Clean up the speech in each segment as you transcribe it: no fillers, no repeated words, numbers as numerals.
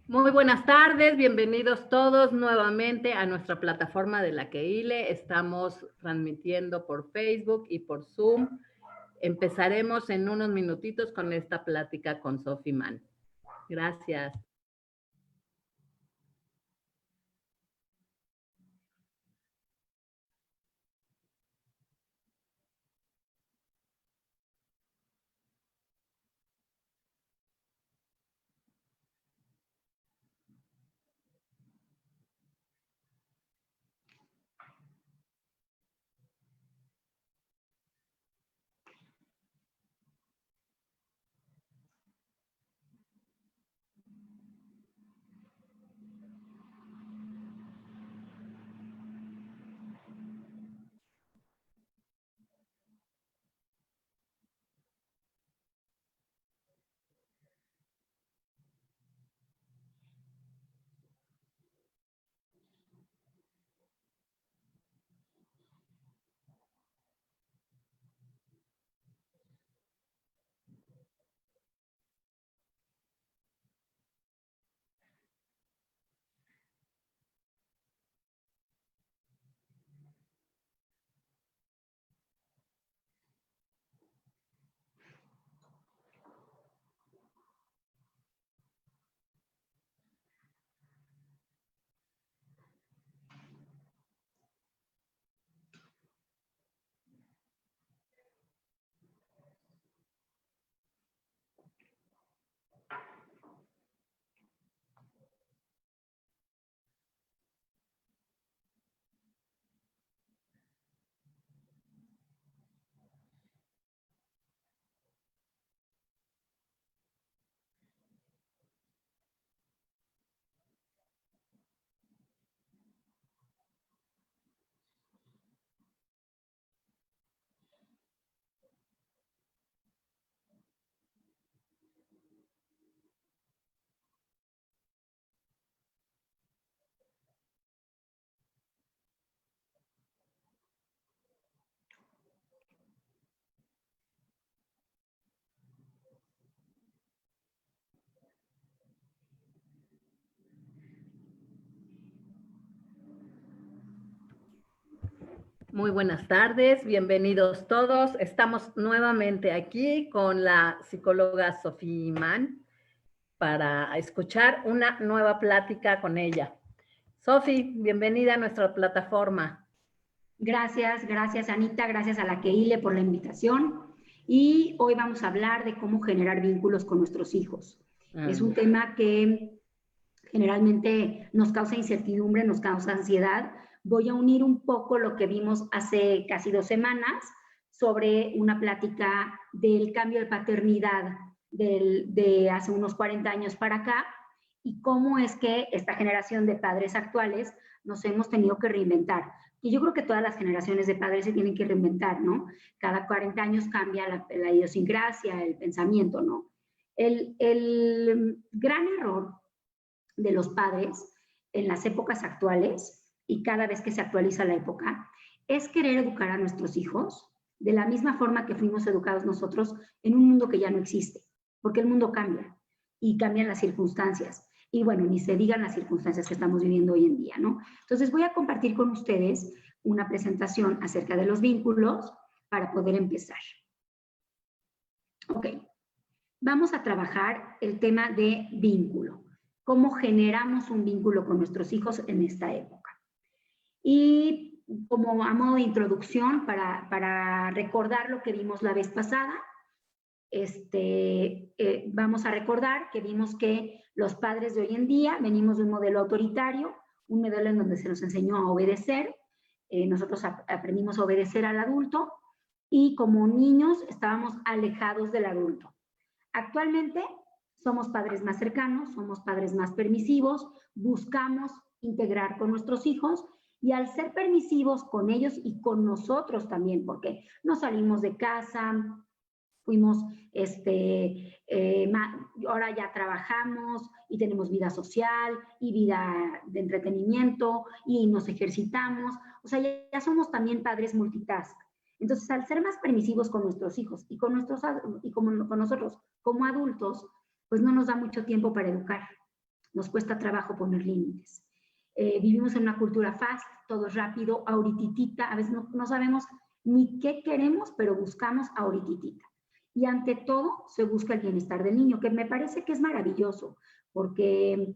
Muy buenas tardes, bienvenidos todos nuevamente a nuestra plataforma de La Que Ile. Estamos transmitiendo por Facebook y por Zoom. Empezaremos en unos minutitos con esta plática con Sophie Mann. Gracias. Muy buenas tardes, bienvenidos todos. Estamos nuevamente aquí con la psicóloga Sophie Mann para escuchar una nueva plática con ella. Sophie, bienvenida a nuestra plataforma. Gracias Anita, gracias a La Que Ile por la invitación. Y hoy vamos a hablar de cómo generar vínculos con nuestros hijos. Es un tema que generalmente nos causa incertidumbre, nos causa ansiedad. Voy a unir un poco lo que vimos hace casi 2 semanas sobre una plática del cambio de paternidad de hace unos 40 años para acá y cómo es que esta generación de padres actuales nos hemos tenido que reinventar. Y yo creo que todas las generaciones de padres se tienen que reinventar, ¿no? Cada 40 años cambia la idiosincrasia, el pensamiento, ¿no? El gran error de los padres en las épocas actuales y cada vez que se actualiza la época es querer educar a nuestros hijos de la misma forma que fuimos educados nosotros en un mundo que ya no existe, porque el mundo cambia y cambian las circunstancias. Y bueno, ni se digan las circunstancias que estamos viviendo hoy en día, ¿no? Entonces voy a compartir con ustedes una presentación acerca de los vínculos para poder empezar. Ok, vamos a trabajar el tema de vínculo. Cómo generamos un vínculo con nuestros hijos en esta época. Y como a modo de introducción, para recordar lo que vimos la vez pasada, vamos a recordar que vimos que los padres de hoy en día venimos de un modelo autoritario, un modelo en donde se nos enseñó a obedecer, nosotros aprendimos a obedecer al adulto y como niños estábamos alejados del adulto. Actualmente somos padres más cercanos, somos padres más permisivos, buscamos integrar con nuestros hijos y al ser permisivos con ellos y con nosotros también, porque no salimos de casa, fuimos, ahora ya trabajamos y tenemos vida social y vida de entretenimiento y nos ejercitamos, o sea, ya somos también padres multitask. Entonces, al ser más permisivos con nuestros hijos y con nosotros como adultos, pues no nos da mucho tiempo para educar. nos cuesta trabajo poner límites. Vivimos en una cultura fast, todo es rápido, ahorititita, a veces no sabemos ni qué queremos, pero buscamos ahorititita. Y ante todo se busca el bienestar del niño, que me parece que es maravilloso, porque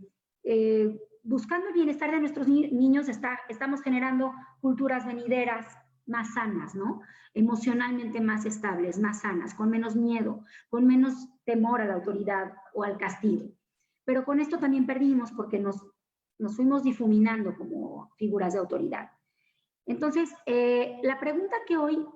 buscando el bienestar de nuestros niños estamos generando culturas venideras más sanas, ¿no? Emocionalmente más estables, más sanas, con menos miedo, con menos temor a la autoridad o al castigo. Pero con esto también perdimos porque nos fuimos difuminando como figuras de autoridad. Entonces, la pregunta que hoy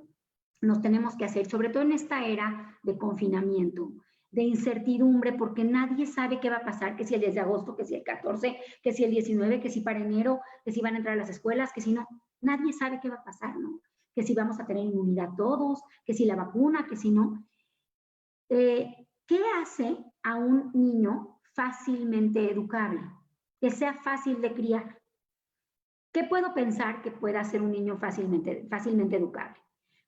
nos tenemos que hacer, sobre todo en esta era de confinamiento, de incertidumbre, porque nadie sabe qué va a pasar, que si el 10 de agosto, que si el 14, que si el 19, que si para enero, que si van a entrar a las escuelas, que si no, nadie sabe qué va a pasar, ¿no? Que si vamos a tener inmunidad todos, que si la vacuna, que si no. ¿Qué hace a un niño fácilmente educable? Que sea fácil de criar. ¿Qué puedo pensar que pueda ser un niño fácilmente educable?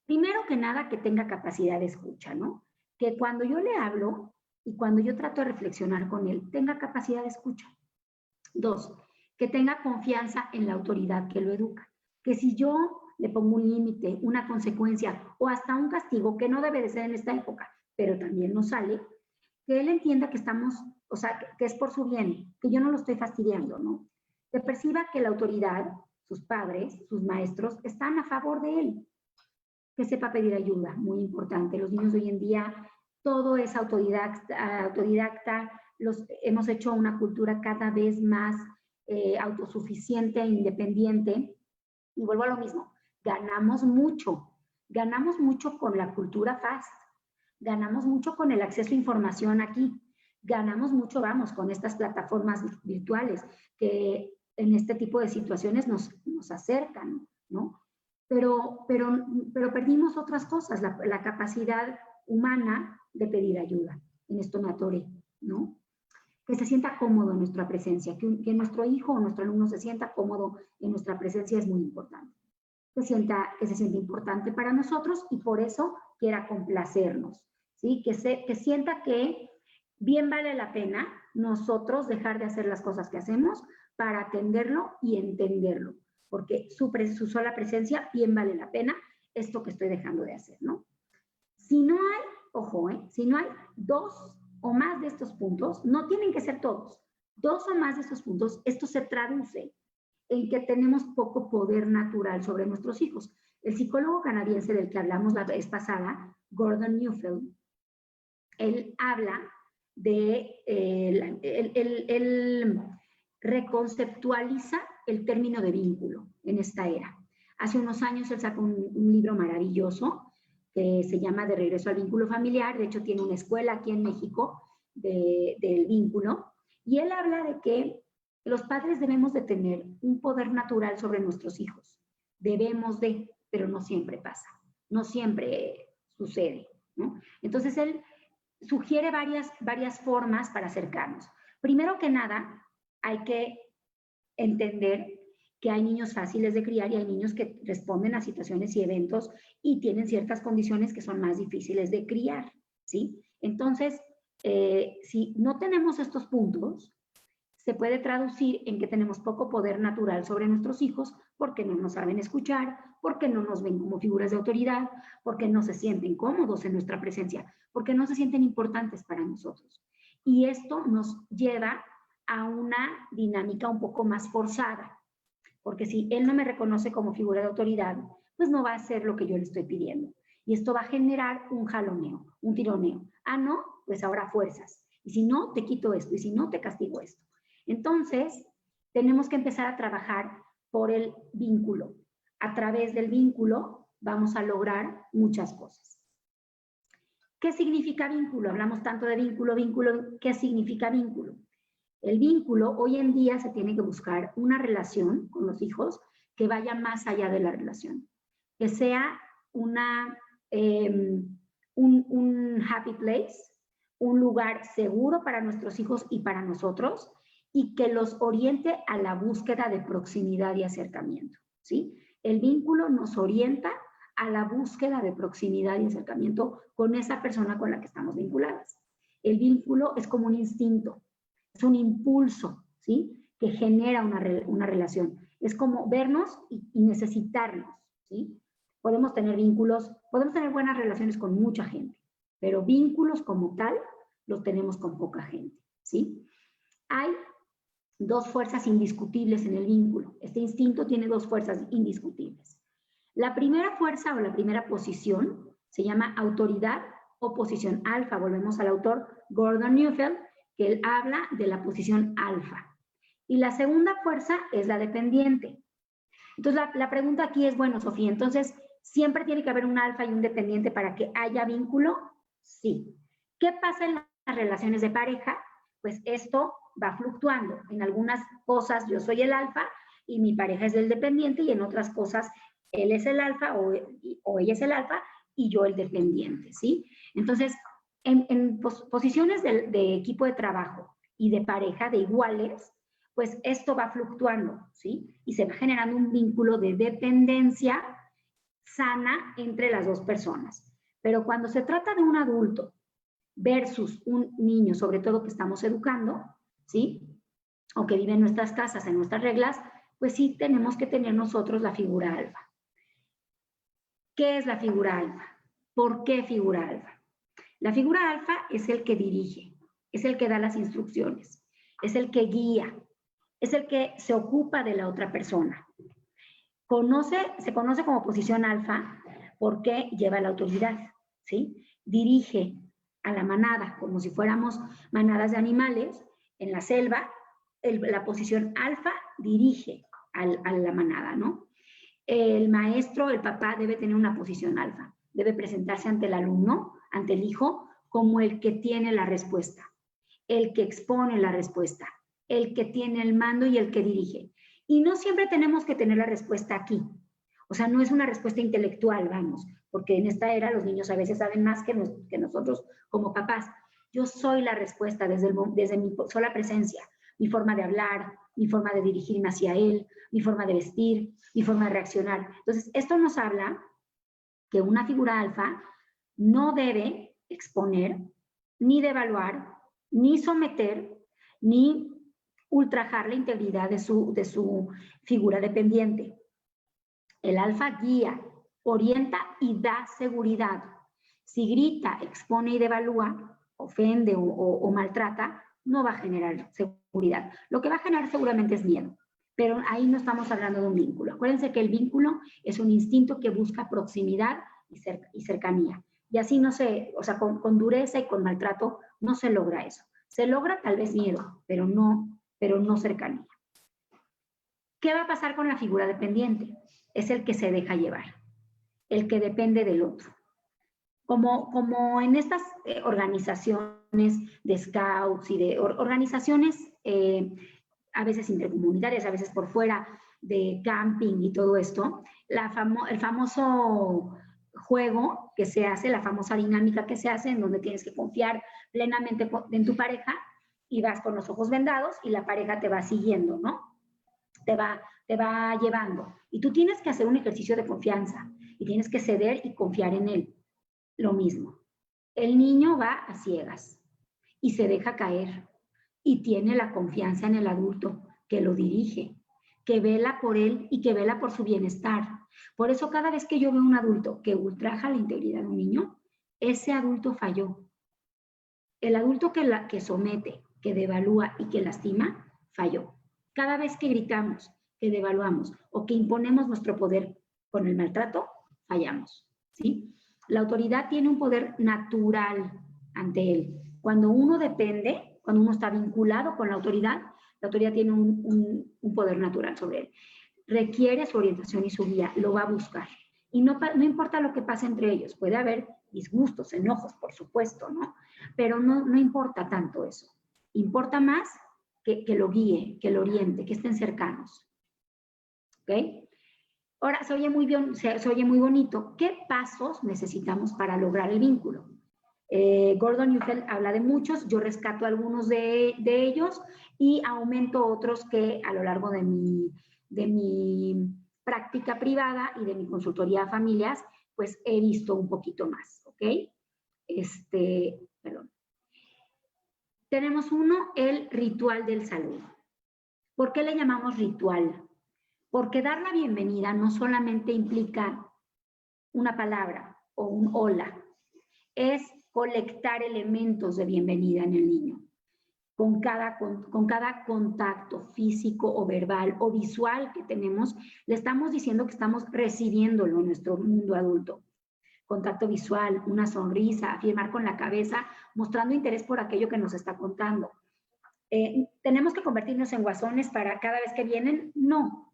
Primero que nada, que tenga capacidad de escucha, ¿no? Que cuando yo le hablo y cuando yo trato de reflexionar con él, tenga capacidad de escucha. 2, que tenga confianza en la autoridad que lo educa. Que si yo le pongo un límite, una consecuencia o hasta un castigo, que no debe de ser en esta época, pero también nos sale, que él entienda que estamos, o sea, que es por su bien, que yo no lo estoy fastidiando, ¿no? Que perciba que la autoridad, sus padres, sus maestros, están a favor de él. Que sepa pedir ayuda, muy importante. Los niños de hoy en día, todo es autodidacta. Hemos hecho una cultura cada vez más autosuficiente e independiente. Y vuelvo a lo mismo, ganamos mucho con la cultura fast, ganamos mucho con el acceso a información aquí, ganamos mucho, vamos, con estas plataformas virtuales que en este tipo de situaciones nos acercan, ¿no? Pero perdimos otras cosas, la capacidad humana de pedir ayuda. En esto me atoré, ¿no? Que se sienta cómodo en nuestra presencia, que nuestro hijo o nuestro alumno se sienta cómodo en nuestra presencia es muy importante. Que se sienta importante para nosotros y por eso quiera complacernos, ¿sí? Que sienta que bien vale la pena nosotros dejar de hacer las cosas que hacemos para atenderlo y entenderlo, porque su sola presencia bien vale la pena esto que estoy dejando de hacer, ¿no? Si no hay, ojo, si no hay 2 o más de estos puntos, no tienen que ser todos, 2 o más de estos puntos, esto se traduce en que tenemos poco poder natural sobre nuestros hijos. El psicólogo canadiense del que hablamos la vez pasada, Gordon Neufeld, él habla de, él reconceptualiza el término de vínculo en esta era. Hace unos años él sacó un libro maravilloso que se llama De regreso al vínculo familiar, de hecho tiene una escuela aquí en México del vínculo, y él habla de que los padres debemos de tener un poder natural sobre nuestros hijos. Debemos de, pero no siempre pasa, no siempre sucede, ¿no? Entonces él sugiere varias formas para acercarnos. Primero que nada, hay que entender que hay niños fáciles de criar y hay niños que responden a situaciones y eventos y tienen ciertas condiciones que son más difíciles de criar, ¿sí? Entonces, si no tenemos estos puntos, se puede traducir en que tenemos poco poder natural sobre nuestros hijos porque no nos saben escuchar, porque no nos ven como figuras de autoridad, porque no se sienten cómodos en nuestra presencia, porque no se sienten importantes para nosotros. Y esto nos lleva a una dinámica un poco más forzada, porque si él no me reconoce como figura de autoridad, pues no va a hacer lo que yo le estoy pidiendo. Y esto va a generar un jaloneo, un tironeo. Ah, no, pues ahora fuerzas. Y si no, te quito esto, y si no, te castigo esto. Entonces, tenemos que empezar a trabajar por el vínculo. A través del vínculo vamos a lograr muchas cosas. ¿Qué significa vínculo? Hablamos tanto de vínculo. ¿Qué significa vínculo? El vínculo, hoy en día se tiene que buscar una relación con los hijos que vaya más allá de la relación. Que sea un happy place, un lugar seguro para nuestros hijos y para nosotros, y que los oriente a la búsqueda de proximidad y acercamiento, ¿sí? El vínculo nos orienta a la búsqueda de proximidad y acercamiento con esa persona con la que estamos vinculadas. El vínculo es como un instinto, es un impulso, ¿sí? Que genera una relación. Es como vernos y necesitarnos, ¿sí? Podemos tener vínculos, podemos tener buenas relaciones con mucha gente, pero vínculos como tal los tenemos con poca gente, ¿sí? Hay dos fuerzas indiscutibles en el vínculo. Este instinto tiene dos fuerzas indiscutibles. La primera fuerza o la primera posición se llama autoridad o posición alfa. Volvemos al autor Gordon Neufeld, que él habla de la posición alfa. Y la segunda fuerza es la dependiente. Entonces, la pregunta aquí es, bueno, Sofía, entonces, ¿siempre tiene que haber un alfa y un dependiente para que haya vínculo? Sí. ¿Qué pasa en las relaciones de pareja? Pues esto va fluctuando. En algunas cosas yo soy el alfa y mi pareja es el dependiente, y en otras cosas él es el alfa o ella es el alfa y yo el dependiente, ¿sí? Entonces, en posiciones de equipo de trabajo y de pareja, de iguales, pues esto va fluctuando, ¿sí? Y se va generando un vínculo de dependencia sana entre las dos personas. Pero cuando se trata de un adulto versus un niño, sobre todo que estamos educando, ¿sí? O que vive en nuestras casas, en nuestras reglas, pues sí tenemos que tener nosotros la figura alfa. ¿Qué es la figura alfa? ¿Por qué figura alfa? La figura alfa es el que dirige, es el que da las instrucciones, es el que guía, es el que se ocupa de la otra persona. Se conoce como posición alfa porque lleva la autoridad, ¿sí? Dirige a la manada, como si fuéramos manadas de animales en la selva. La posición alfa dirige a la manada, ¿no? El maestro, el papá, debe tener una posición alfa. Debe presentarse ante el alumno, ante el hijo, como el que tiene la respuesta, el que expone la respuesta, el que tiene el mando y el que dirige. Y no siempre tenemos que tener la respuesta aquí. O sea, no es una respuesta intelectual, vamos, porque en esta era los niños a veces saben más que nosotros como papás. Yo soy la respuesta desde mi sola presencia, mi forma de hablar, mi forma de dirigirme hacia él, mi forma de vestir, mi forma de reaccionar. Entonces, esto nos habla que una figura alfa no debe exponer, ni devaluar, ni someter, ni ultrajar la integridad de su figura dependiente. El alfa guía, orienta y da seguridad. Si grita, expone y devalúa, ofende o maltrata, no va a generar seguridad. Lo que va a generar seguramente es miedo, pero ahí no estamos hablando de un vínculo. Acuérdense que el vínculo es un instinto que busca proximidad y cercanía. Y así no se, o sea, con dureza y con maltrato no se logra eso. Se logra tal vez miedo, pero no cercanía. ¿Qué va a pasar con la figura dependiente? Es el que se deja llevar, el que depende del otro. Como en estas organizaciones de scouts y de organizaciones a veces intercomunitarias, a veces por fuera de camping y todo esto, el famoso juego que se hace, la famosa dinámica que se hace, en donde tienes que confiar plenamente en tu pareja y vas con los ojos vendados y la pareja te va siguiendo, ¿no? Te va llevando. Y tú tienes que hacer un ejercicio de confianza y tienes que ceder y confiar en él. Lo mismo. El niño va a ciegas y se deja caer y tiene la confianza en el adulto que lo dirige, que vela por él y que vela por su bienestar. Por eso cada vez que yo veo un adulto que ultraja la integridad de un niño, ese adulto falló. El adulto que somete, que devalúa y que lastima, falló. Cada vez que gritamos, que devaluamos o que imponemos nuestro poder con el maltrato, fallamos, ¿sí? La autoridad tiene un poder natural ante él. Cuando uno depende, cuando uno está vinculado con la autoridad tiene un poder natural sobre él. Requiere su orientación y su guía, lo va a buscar. Y no importa lo que pase entre ellos, puede haber disgustos, enojos, por supuesto, ¿no? Pero no importa tanto eso. Importa más que lo guíe, que lo oriente, que estén cercanos. ¿Ok? Ahora, se oye muy bonito. ¿Qué pasos necesitamos para lograr el vínculo? Gordon Neufeld habla de muchos, yo rescato algunos de ellos y aumento otros que a lo largo de mi práctica privada y de mi consultoría a familias, pues he visto un poquito más, ¿ok? Perdón. Tenemos uno, el ritual del saludo. ¿Por qué le llamamos ritual? Porque dar la bienvenida no solamente implica una palabra o un hola, es colectar elementos de bienvenida en el niño. Con cada contacto físico o verbal o visual que tenemos, le estamos diciendo que estamos recibiéndolo en nuestro mundo adulto. Contacto visual, una sonrisa, afirmar con la cabeza, mostrando interés por aquello que nos está contando. ¿Tenemos que convertirnos en guasones para cada vez que vienen? No.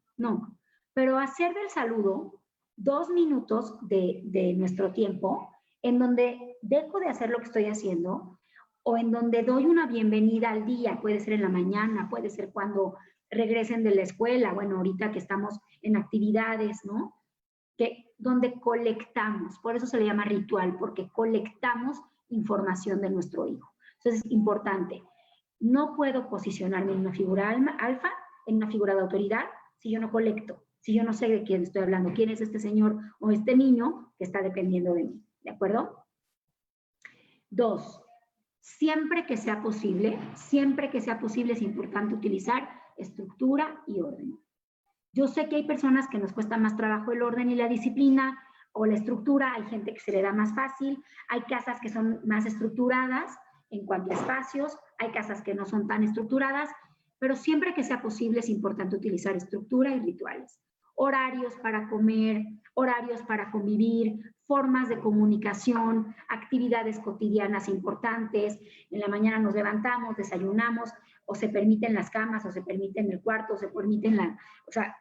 Pero hacer del saludo 2 minutos de nuestro tiempo en donde dejo de hacer lo que estoy haciendo o en donde doy una bienvenida al día, puede ser en la mañana, puede ser cuando regresen de la escuela, bueno, ahorita que estamos en actividades, ¿no? Donde colectamos, por eso se le llama ritual, porque colectamos información de nuestro hijo. Entonces es importante. No puedo posicionarme en una figura alfa, en una figura de autoridad, si yo no colecto, si yo no sé de quién estoy hablando, quién es este señor o este niño que está dependiendo de mí, ¿de acuerdo? 2, siempre que sea posible es importante utilizar estructura y orden. Yo sé que hay personas que nos cuesta más trabajo el orden y la disciplina o la estructura, hay gente que se le da más fácil, hay casas que son más estructuradas en cuanto a espacios, hay casas que no son tan estructuradas, pero siempre que sea posible es importante utilizar estructura y rituales. Horarios para comer, horarios para convivir, formas de comunicación, actividades cotidianas importantes. En la mañana nos levantamos, desayunamos, o se permiten las camas, o se permiten el cuarto, o se permiten o sea,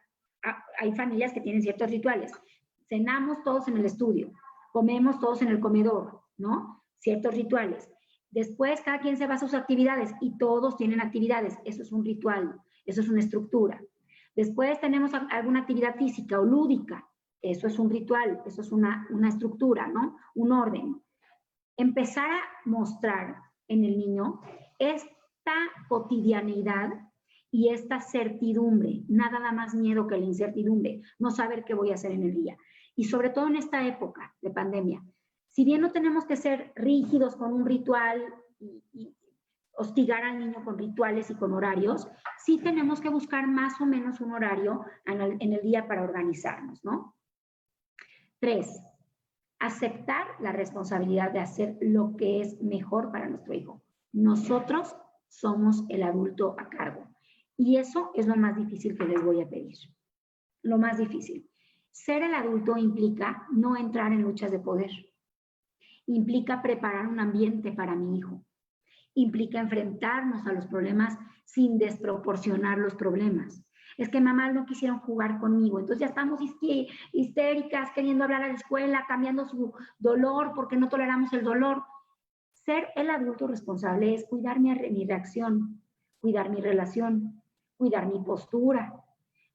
hay familias que tienen ciertos rituales. Cenamos todos en el estudio, comemos todos en el comedor, ¿no? Ciertos rituales. Después cada quien se va a sus actividades y todos tienen actividades. Eso es un ritual, eso es una estructura. Después tenemos alguna actividad física o lúdica. Eso es un ritual, eso es una estructura, ¿no? Un orden. Empezar a mostrar en el niño esta cotidianidad y esta certidumbre. Nada da más miedo que la incertidumbre, no saber qué voy a hacer en el día. Y sobre todo en esta época de pandemia. Si bien no tenemos que ser rígidos con un ritual y hostigar al niño con rituales y con horarios, sí tenemos que buscar más o menos un horario en el día para organizarnos, ¿no? 3, aceptar la responsabilidad de hacer lo que es mejor para nuestro hijo. Nosotros somos el adulto a cargo. Y eso es lo más difícil que les voy a pedir. Lo más difícil. Ser el adulto implica no entrar en luchas de poder. Implica preparar un ambiente para mi hijo. Implica enfrentarnos a los problemas sin desproporcionar los problemas. Es que mamá no quisieron jugar conmigo, entonces ya estamos histéricas, queriendo hablar a la escuela, cambiando su dolor porque no toleramos el dolor. Ser el adulto responsable es cuidar mi reacción, cuidar mi relación, cuidar mi postura.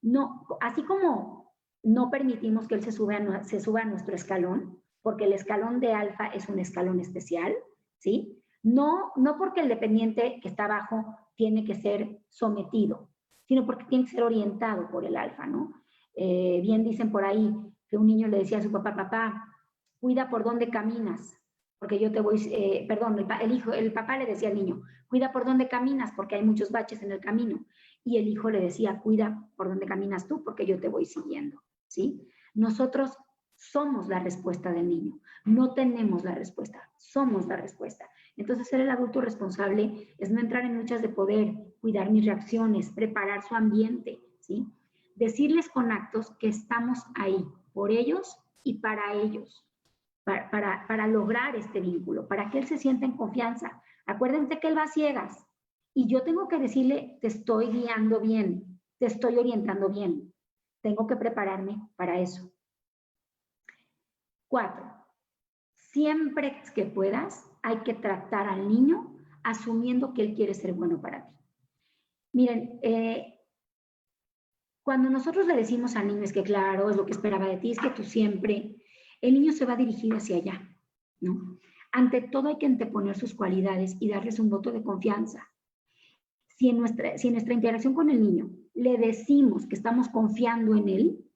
No, así como no permitimos que él se suba a nuestro escalón, porque el escalón de alfa es un escalón especial, ¿sí? No porque el dependiente que está abajo tiene que ser sometido, sino porque tiene que ser orientado por el alfa, ¿no? Bien dicen por ahí que un niño le decía a su papá, papá, cuida por dónde caminas, porque yo te voy, el papá le decía al niño, cuida por dónde caminas, porque hay muchos baches en el camino. Y el hijo le decía, cuida por dónde caminas tú, porque yo te voy siguiendo, ¿sí? Nosotros somos la respuesta del niño, no tenemos la respuesta, somos la respuesta. Entonces, ser el adulto responsable es no entrar en luchas de poder, cuidar mis reacciones, preparar su ambiente, ¿sí? Decirles con actos que estamos ahí, por ellos y para ellos, para lograr este vínculo, para que él se sienta en confianza. Acuérdense que él va a ciegas y yo tengo que decirle, te estoy guiando bien, te estoy orientando bien. Tengo que prepararme para eso. 4, siempre que puedas, hay que tratar al niño asumiendo que él quiere ser bueno para ti. Miren, cuando nosotros le decimos al niño, es que claro, es lo que esperaba de ti, es que tú siempre, el niño se va a dirigir hacia allá, ¿no? Ante todo hay que anteponer sus cualidades y darles un voto de confianza. Si en nuestra interacción con el niño le decimos que estamos confiando en él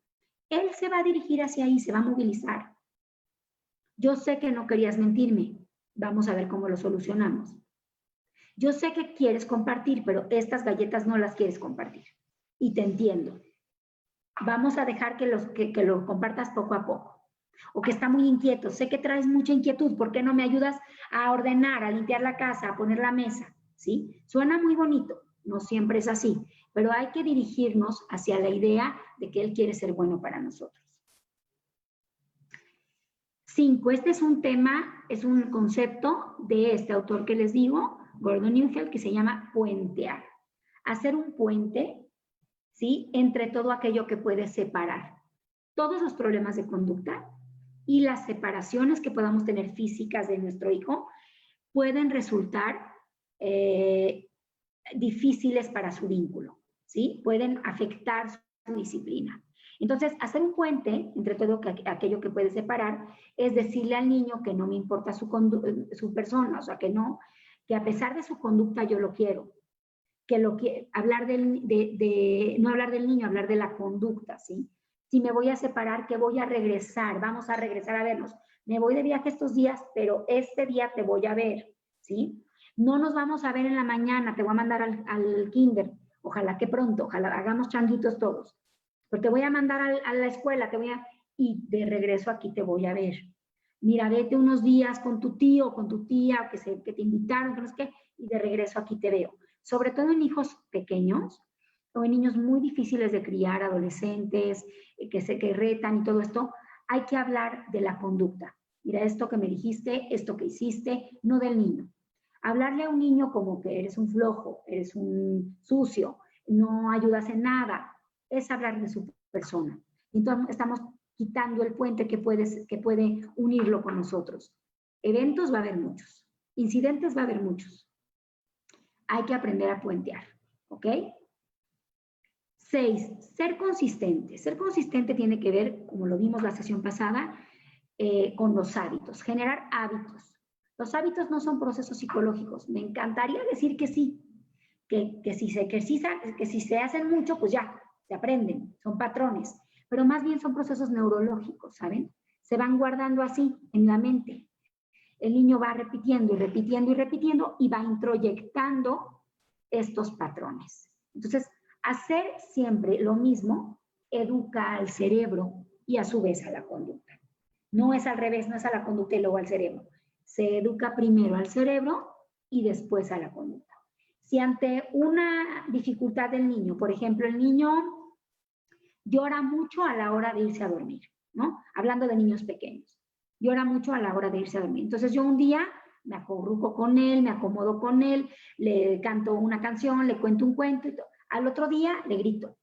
se va a dirigir hacia ahí, se va a movilizar. Yo sé que no querías mentirme, vamos a ver cómo lo solucionamos. Yo sé que quieres compartir, pero estas galletas no las quieres compartir. y te entiendo. Vamos a dejar que lo compartas poco a poco. O que está muy inquieto, sé que traes mucha inquietud, ¿por qué no me ayudas a ordenar, a limpiar la casa, a poner la mesa? ¿Sí? Suena muy bonito, no siempre es así, pero hay que dirigirnos hacia la idea de que él quiere ser bueno para nosotros. 5. Este es un tema, es un concepto de este autor que les digo, Gordon Neufeld, que se llama puentear. Hacer un puente, ¿sí?, entre todo aquello que puede separar todos los problemas de conducta y las separaciones que podamos tener físicas de nuestro hijo pueden resultar difíciles para su vínculo, ¿sí? Pueden afectar su disciplina. Entonces, hacer un puente entre todo aquello que puede separar es decirle al niño que no me importa su persona, o sea, que a pesar de su conducta yo lo quiero, hablar no hablar del niño, hablar de la conducta, ¿sí? Si me voy a separar, que voy a regresar, vamos a regresar a vernos. Me voy de viaje estos días, pero este día te voy a ver, ¿sí? No nos vamos a ver en la mañana, te voy a mandar al kinder, ojalá que pronto, ojalá hagamos changuitos todos. Pero te voy a mandar a la escuela, y de regreso aquí te voy a ver. Mira, vete unos días con tu tío o con tu tía, que te invitaron, que no sé qué, y de regreso aquí te veo. Sobre todo en hijos pequeños o en niños muy difíciles de criar, adolescentes, que retan y todo esto, hay que hablar de la conducta. Mira, esto que me dijiste, esto que hiciste, no del niño. Hablarle a un niño como que eres un flojo, eres un sucio, no ayudas en nada, es hablar de su persona. Entonces estamos quitando el puente que puede unirlo con nosotros. Eventos va a haber muchos, incidentes va a haber muchos. Hay que aprender a puentear, ¿ok? 6, ser consistente. Ser consistente tiene que ver, como lo vimos la sesión pasada, con los hábitos, generar hábitos. Los hábitos no son procesos psicológicos. Me encantaría decir que sí, que si se ejercitan, que si se hacen mucho, pues ya, se aprenden, son patrones. Pero más bien son procesos neurológicos, ¿saben? Se van guardando así en la mente. El niño va repitiendo y repitiendo y repitiendo y va introyectando estos patrones. Entonces, hacer siempre lo mismo educa al cerebro y a su vez a la conducta. No es al revés, no es a la conducta y luego al cerebro. Se educa primero al cerebro y después a la conducta. Si ante una dificultad del niño, por ejemplo, el niño llora mucho a la hora de irse a dormir, ¿no? Hablando de niños pequeños. Llora mucho a la hora de irse a dormir. Entonces yo un día me acurruco con él, me acomodo con él, le canto una canción, le cuento un cuento y todo. Al otro día le grito.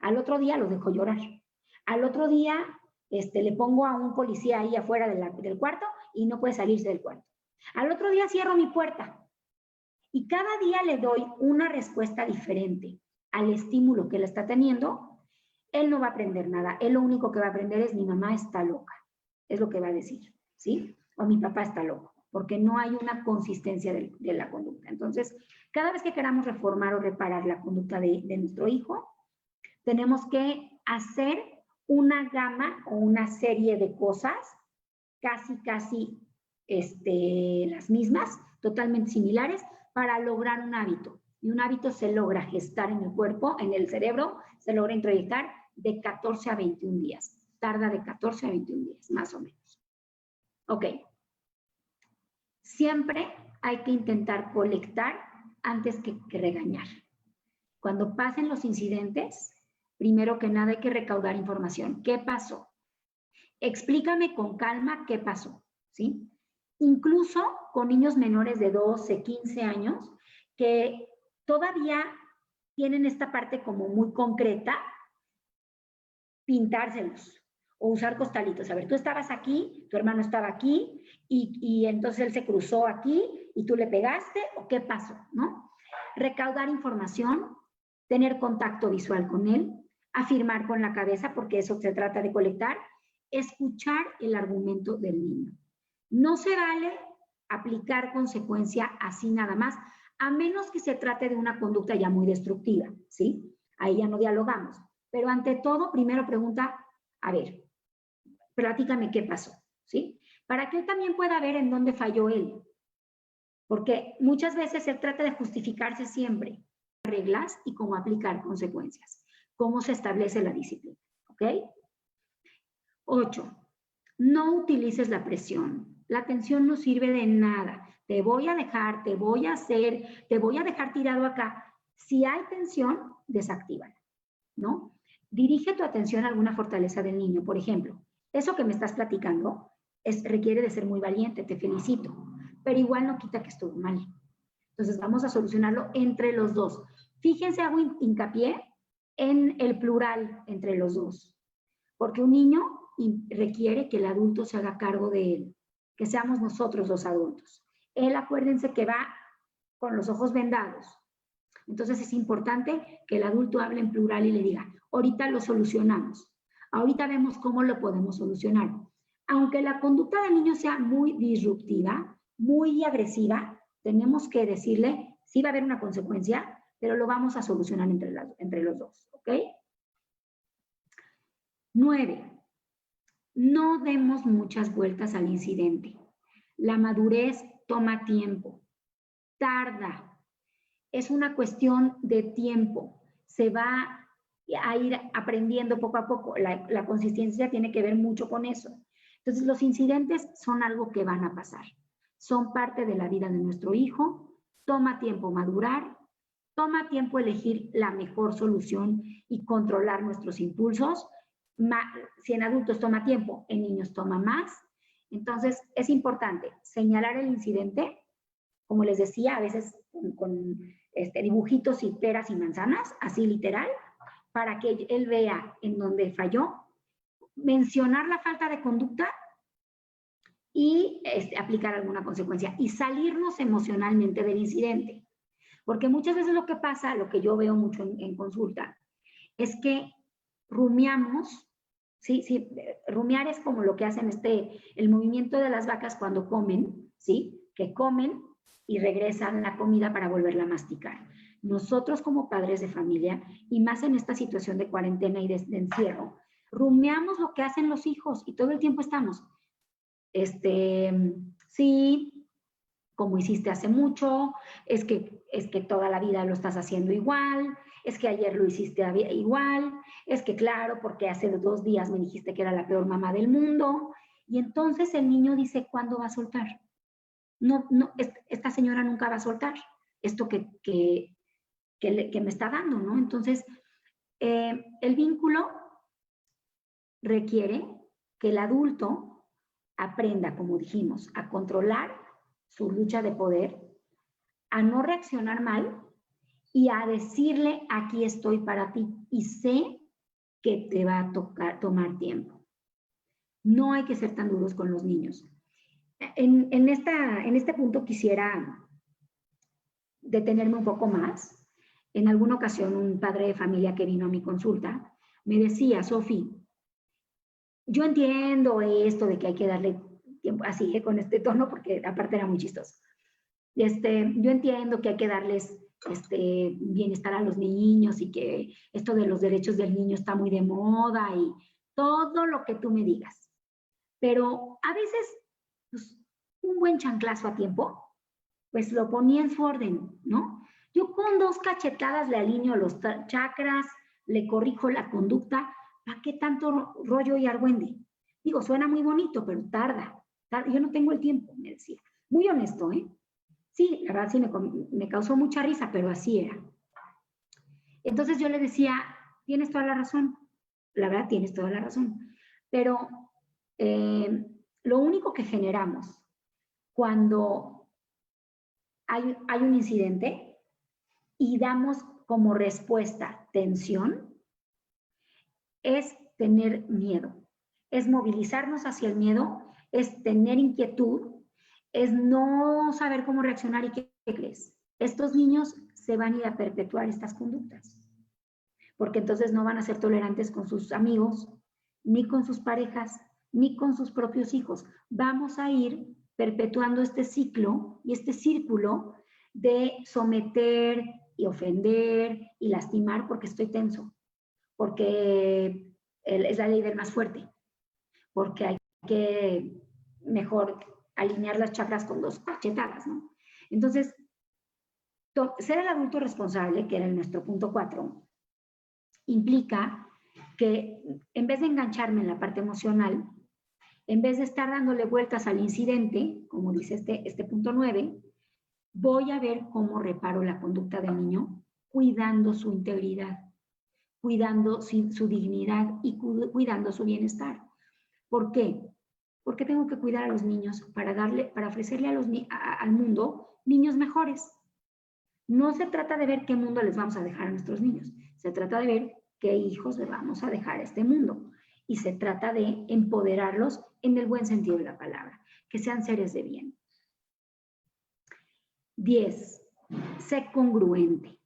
Al otro día lo dejo llorar. Al otro día le pongo a un policía ahí afuera del cuarto y no puede salirse del cuarto. Al otro día cierro mi puerta. Y cada día le doy una respuesta diferente al estímulo que él está teniendo. Él no va a aprender nada. Él lo único que va a aprender es mi mamá está loca. Es lo que va a decir, ¿sí? O mi papá está loco, porque no hay una consistencia de la conducta. Entonces, cada vez que queramos reformar o reparar la conducta de nuestro hijo, tenemos que hacer una gama o una serie de cosas casi las mismas, totalmente similares, para lograr un hábito. Y un hábito se logra gestar en el cuerpo, en el cerebro, se logra introyectar de 14 a 21 días. Tarda de 14 a 21 días, más o menos. Ok. Siempre hay que intentar colectar antes que regañar. Cuando pasen los incidentes, primero que nada hay que recaudar información. ¿Qué pasó? Explícame con calma qué pasó, ¿sí? Incluso con niños menores de 12, 15 años, que todavía tienen esta parte como muy concreta, pintárselos o usar costalitos. A ver, tú estabas aquí, tu hermano estaba aquí y entonces él se cruzó aquí y tú le pegaste, ¿o qué pasó? ¿No? Recaudar información, tener contacto visual con él, afirmar con la cabeza, porque eso se trata de colectar, escuchar el argumento del niño. No se vale aplicar consecuencia así nada más, a menos que se trate de una conducta ya muy destructiva, ¿sí? Ahí ya no dialogamos. Pero ante todo, primero pregunta, a ver, platícame qué pasó, ¿sí? Para que él también pueda ver en dónde falló él. Porque muchas veces se trata de justificarse siempre reglas y cómo aplicar consecuencias. cómo se establece la disciplina, ¿ok? 8. No utilices la presión. La tensión no sirve de nada. Te voy a dejar, te voy a hacer, te voy a dejar tirado acá. Si hay tensión, desactívala, ¿no? Dirige tu atención a alguna fortaleza del niño. Por ejemplo, eso que me estás platicando requiere de ser muy valiente, te felicito, pero igual no quita que estuvo mal. Entonces vamos a solucionarlo entre los dos. Fíjense, hago hincapié en el plural entre los dos, porque un niño requiere que el adulto se haga cargo de él, que seamos nosotros los adultos. Él, acuérdense que va con los ojos vendados. Entonces es importante que el adulto hable en plural y le diga, ahorita lo solucionamos, ahorita vemos cómo lo podemos solucionar. Aunque la conducta del niño sea muy disruptiva, muy agresiva, tenemos que decirle, sí va a haber una consecuencia, pero lo vamos a solucionar entre los dos, ¿ok? 9. No demos muchas vueltas al incidente. La madurez toma tiempo, tarda. Es una cuestión de tiempo. Se va a ir aprendiendo poco a poco. La consistencia tiene que ver mucho con eso. Entonces, los incidentes son algo que van a pasar. Son parte de la vida de nuestro hijo. Toma tiempo madurar. Toma tiempo elegir la mejor solución y controlar nuestros impulsos. Si en adultos toma tiempo, en niños toma más. Entonces, es importante señalar el incidente, como les decía, a veces con dibujitos y peras y manzanas, así literal, para que él vea en dónde falló, mencionar la falta de conducta y aplicar alguna consecuencia y salirnos emocionalmente del incidente. Porque muchas veces lo que pasa, lo que yo veo mucho en consulta, es que rumiamos. Sí, rumiar es como lo que hacen el movimiento de las vacas cuando comen, ¿sí? Que comen y regresan la comida para volverla a masticar. Nosotros como padres de familia, y más en esta situación de cuarentena y de encierro, rumiamos lo que hacen los hijos y todo el tiempo estamos, sí, como hiciste hace mucho, es que toda la vida lo estás haciendo igual, es que ayer lo hiciste igual, es que claro, porque hace 2 días me dijiste que era la peor mamá del mundo. Y entonces el niño dice, ¿cuándo va a soltar? No, esta señora nunca va a soltar esto que me está dando, ¿no? Entonces, el vínculo requiere que el adulto aprenda, como dijimos, a controlar su lucha de poder, a no reaccionar mal y a decirle, aquí estoy para ti y sé que te va a tomar tiempo. No hay que ser tan duros con los niños. En este punto quisiera detenerme un poco más. En alguna ocasión un padre de familia que vino a mi consulta me decía, Sofi, yo entiendo esto de que hay que darle tiempo, así con este tono, porque aparte era muy chistoso. Yo entiendo que hay que darles bienestar a los niños y que esto de los derechos del niño está muy de moda y todo lo que tú me digas. Pero a veces, pues, un buen chanclazo a tiempo, pues lo ponía en su orden, ¿no? Yo con 2 cachetadas le alineo los chakras, le corrijo la conducta. ¿Para qué tanto rollo y argüende? Digo, suena muy bonito, pero tarda. Yo no tengo el tiempo, me decía. Muy honesto, ¿eh? Sí, la verdad sí me causó mucha risa, pero así era. Entonces yo le decía, tienes toda la razón. La verdad, tienes toda la razón. Pero lo único que generamos cuando hay un incidente y damos como respuesta tensión, es tener miedo, es movilizarnos hacia el miedo, es tener inquietud, es no saber cómo reaccionar. ¿Y qué crees? Estos niños se van a ir a perpetuar estas conductas, porque entonces no van a ser tolerantes con sus amigos, ni con sus parejas, ni con sus propios hijos. Vamos a ir perpetuando este ciclo y este círculo de someter y ofender y lastimar porque estoy tenso, porque es la ley del más fuerte, porque hay que mejor alinear las chakras con 2 cachetadas, ¿no? Entonces, ser el adulto responsable, que era nuestro punto 4, implica que en vez de engancharme en la parte emocional, en vez de estar dándole vueltas al incidente, como dice este punto 9, voy a ver cómo reparo la conducta del niño, cuidando su integridad, cuidando su dignidad y cuidando su bienestar. ¿Por qué? Porque tengo que cuidar a los niños para ofrecerle al mundo niños mejores. No se trata de ver qué mundo les vamos a dejar a nuestros niños, se trata de ver qué hijos le vamos a dejar a este mundo. Y se trata de empoderarlos en el buen sentido de la palabra, que sean seres de bien. 10. Sé congruente.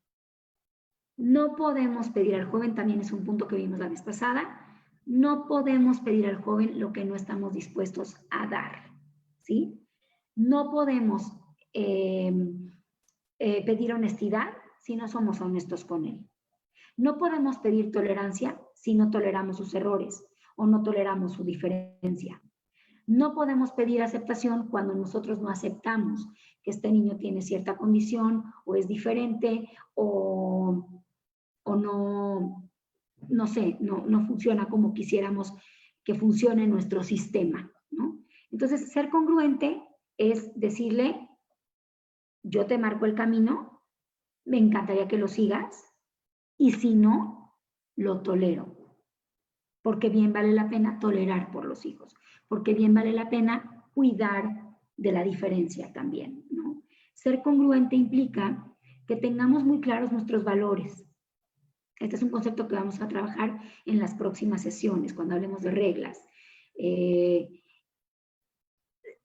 No podemos pedir al joven, también es un punto que vimos la vez pasada, no podemos pedir al joven lo que no estamos dispuestos a dar, ¿sí? No podemos pedir honestidad si no somos honestos con él. No podemos pedir tolerancia si no toleramos sus errores o no toleramos su diferencia. No podemos pedir aceptación cuando nosotros no aceptamos que este niño tiene cierta condición o es diferente o no sé, no funciona como quisiéramos que funcione nuestro sistema, ¿no? Entonces, ser congruente es decirle, yo te marco el camino, me encantaría que lo sigas, y si no, lo tolero. Porque bien vale la pena tolerar por los hijos, porque bien vale la pena cuidar de la diferencia también, ¿no? Ser congruente implica que tengamos muy claros nuestros valores. Este es un concepto que vamos a trabajar en las próximas sesiones, cuando hablemos de reglas.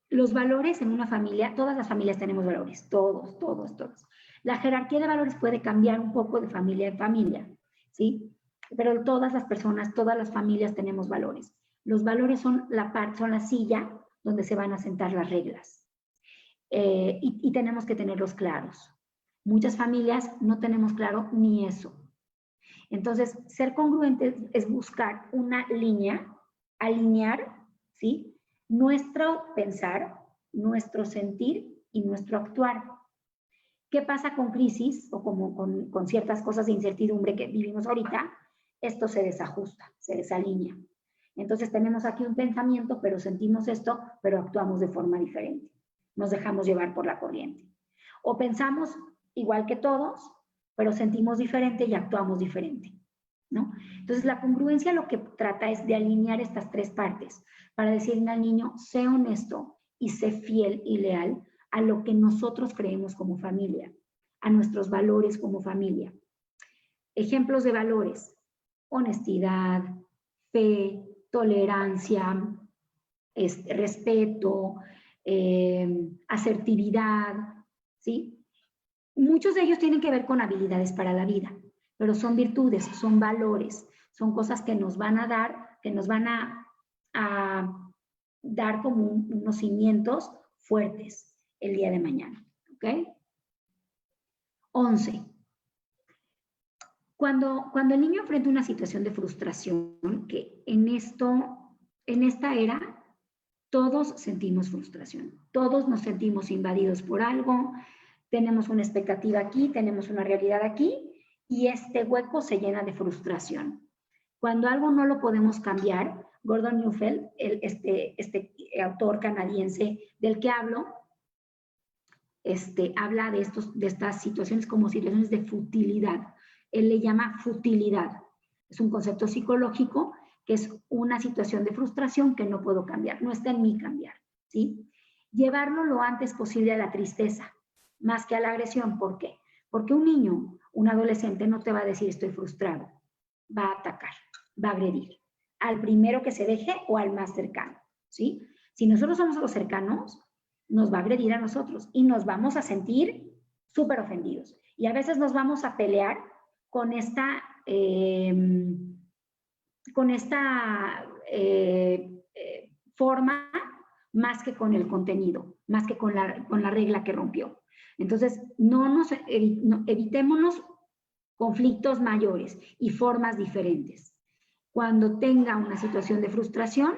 Los valores en una familia, todas las familias tenemos valores, todos. La jerarquía de valores puede cambiar un poco de familia en familia, ¿sí? Pero todas las personas, todas las familias tenemos valores. Los valores son la silla donde se van a sentar las reglas. Y tenemos que tenerlos claros. Muchas familias no tenemos claro ni eso. Entonces, ser congruentes es buscar una línea, alinear, ¿sí? Nuestro pensar, nuestro sentir y nuestro actuar. ¿Qué pasa con crisis o como con ciertas cosas de incertidumbre que vivimos ahorita? Esto se desajusta, se desalinea. Entonces tenemos aquí un pensamiento, pero sentimos esto, pero actuamos de forma diferente. Nos dejamos llevar por la corriente. O pensamos igual que todos, pero sentimos diferente y actuamos diferente, ¿no? Entonces la congruencia lo que trata es de alinear estas tres partes para decirle al niño, sé honesto y sé fiel y leal a lo que nosotros creemos como familia, a nuestros valores como familia. Ejemplos de valores: honestidad, fe, tolerancia, respeto, asertividad, ¿sí? Muchos de ellos tienen que ver con habilidades para la vida, pero son virtudes, son valores, son cosas que nos van a dar, que nos van a dar como unos cimientos fuertes el día de mañana, ¿ok? 11. Cuando el niño enfrenta una situación de frustración, que en esta era, todos sentimos frustración, todos nos sentimos invadidos por algo, tenemos una expectativa aquí, tenemos una realidad aquí, y este hueco se llena de frustración. Cuando algo no lo podemos cambiar, Gordon Neufeld, este autor canadiense del que hablo, habla de estas situaciones como situaciones de futilidad. Él le llama futilidad. Es un concepto psicológico que es una situación de frustración que no puedo cambiar, no está en mí cambiar, ¿sí? Llevarlo lo antes posible a la tristeza, más que a la agresión. ¿Por qué? Porque un niño, un adolescente no te va a decir estoy frustrado, va a atacar, va a agredir al primero que se deje o al más cercano, ¿sí? Si nosotros somos los cercanos, nos va a agredir a nosotros y nos vamos a sentir súper ofendidos. Y a veces nos vamos a pelear con esta forma más que con el contenido, más que con la regla que rompió. Entonces, evitémonos conflictos mayores y formas diferentes. Cuando tenga una situación de frustración,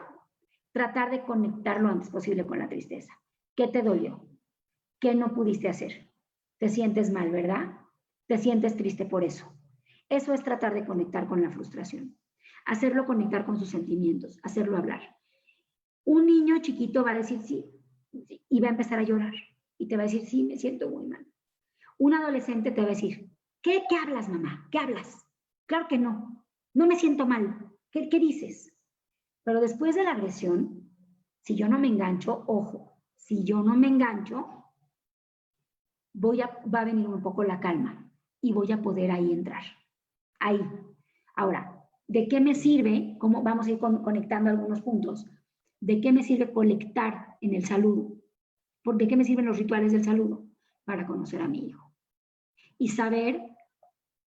tratar de conectar lo antes posible con la tristeza. ¿Qué te dolió? ¿Qué no pudiste hacer? Te sientes mal, ¿verdad? Te sientes triste por eso. Eso es tratar de conectar con la frustración, hacerlo conectar con sus sentimientos, hacerlo hablar. Un niño chiquito va a decir sí y va a empezar a llorar y te va a decir sí, me siento muy mal. Un adolescente te va a decir, ¿qué hablas, mamá? ¿Qué hablas? Claro que no me siento mal. ¿Qué dices? Pero después de la agresión, si yo no me engancho, ojo, si yo no me engancho, va a venir un poco la calma y voy a poder ahí entrar. Ahí. Ahora, ¿de qué me sirve? ¿Cómo vamos a ir conectando algunos puntos? ¿De qué me sirve conectar en el saludo? ¿De qué me sirven los rituales del saludo? Para conocer a mi hijo. Y saber